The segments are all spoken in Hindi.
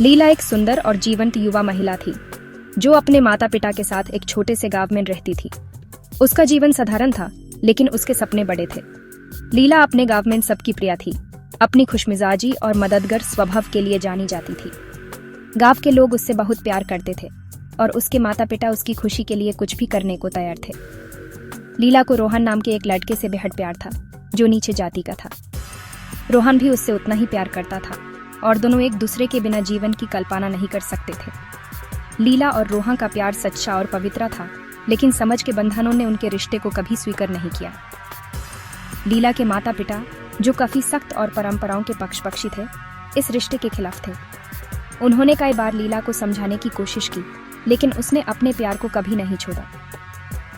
लीला एक सुंदर और जीवंत युवा महिला थी जो अपने माता पिता के साथ एक छोटे से गांव में रहती थी। उसका जीवन साधारण था, लेकिन उसके सपने बड़े थे। लीला अपने गांव में सबकी प्रिय थी। अपनी खुशमिजाजी और मददगार स्वभाव के लिए जानी जाती थी। गांव के लोग उससे बहुत प्यार करते थे और उसके माता पिता उसकी खुशी के लिए कुछ भी करने को तैयार थे। लीला को रोहन नाम के एक लड़के से बेहद प्यार था, जो नीचे जाति का था। रोहन भी उससे उतना ही प्यार करता था और दोनों एक दूसरे के बिना जीवन की कल्पना नहीं कर सकते थे। लीला और रोहन का प्यार सच्चा और पवित्र था, लेकिन समझ के बंधनों ने उनके रिश्ते को कभी स्वीकार नहीं किया। लीला के माता पिता, जो काफी सख्त और परंपराओं के पक्षपाती थे, इस रिश्ते के खिलाफ थे। उन्होंने कई बार लीला को समझाने की कोशिश की, लेकिन उसने अपने प्यार को कभी नहीं छोड़ा।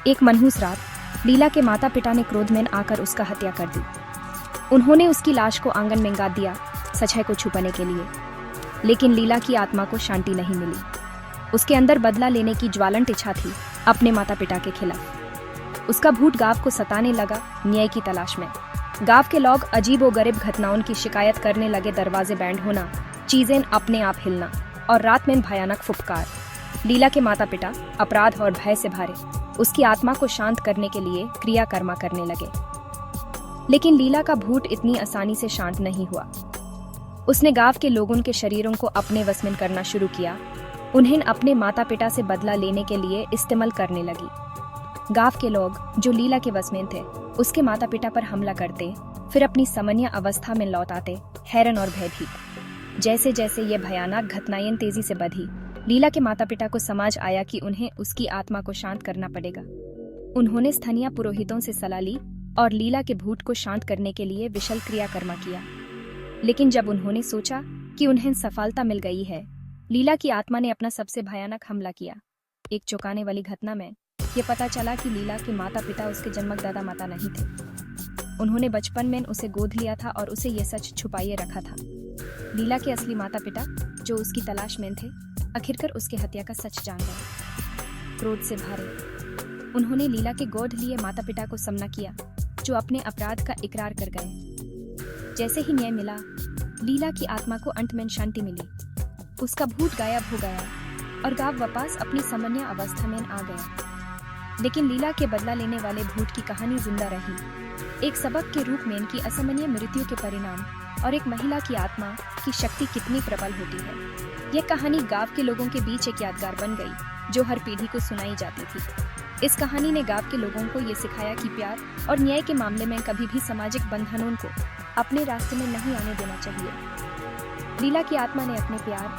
एक मनहूस रात लीला के माता पिता ने क्रोध में आकर उसका हत्या कर दी। उन्होंने उसकी लाश को आंगन में गाड़ दिया, सच्चाई को छुपाने के लिए। लेकिन लीला की आत्मा को शांति नहीं मिली। उसके अंदर बदला लेने की ज्वलंत इच्छा थी अपने माता पिता के खिलाफ। उसका भूत गांव को सताने लगा, न्याय की तलाश में। गांव के लोग अजीबोगरीब घटनाओं की शिकायत करने लगे। दरवाजे बैंड होना, चीजें अपने आप हिलना और रात में भयानक फुफकार। लीला के माता पिता अपराध और भय से भरे उसकी आत्मा को शांत करने के लिए क्रियाकर्म करने लगे। लेकिन लीला का भूत इतनी आसानी से शांत नहीं हुआ। उसने गांव के लोगों के शरीरों को अपने वश में करना शुरू किया। उन्हें अपने माता पिता से बदला लेने के लिए इस्तेमाल करने लगी। गांव के लोग, जो लीला के वश में थे, उसके माता पिता पर हमला करते, फिर अपनी सामान्य अवस्था में लौट आते, हैरान और भयभीत। जैसे जैसे ये भयानक घटनाएं तेजी से बढ़ी, लीला के माता पिता को समझ आया कि उन्हें उसकी आत्मा को शांत करना पड़ेगा। उन्होंने स्थानीय पुरोहितों से सलाह ली और लीला के भूत को शांत करने के लिए विशाल क्रियाकर्म किया। लेकिन जब उन्होंने सोचा कि उन्हें सफलता मिल गई है, लीला की आत्मा ने अपना सबसे भयानक हमला किया। एक चौंकाने वाली घटना में यह पता चला कि लीला के माता पिता उसके जन्मक दादा माता नहीं थे। उन्होंने बचपन में उसे गोद लिया था और उसे यह सच छुपाए रखा था। लीला के असली माता पिता, जो उसकी तलाश में थे, आखिरकार उसके हत्या का सच जान गए। क्रोध से भरे उन्होंने लीला के गोद लिए माता पिता को सामना किया, जो अपने अपराध का इकरार कर गए। जैसे ही न्याय मिला, लीला की आत्मा को अंत में शांति मिली। उसका भूत गायब हो गया और गांव वापस अपनी सामान्य अवस्था में आ गया। लेकिन लीला के बदला लेने वाले भूत की कहानी जिंदा रही, एक सबक के रूप में कि असामान्य मृत्यु के परिणाम और एक महिला की आत्मा की शक्ति कितनी प्रबल होती है। यह कहानी गांव के लोगों के बीच एक यादगार बन गई, जो हर पीढ़ी को सुनाई जाती थी। इस कहानी ने गांव के लोगों को ये सिखाया कि प्यार और न्याय के मामले में कभी भी सामाजिक बंधनों को अपने रास्ते में नहीं आने देना चाहिए। लीला की आत्मा ने अपने प्यार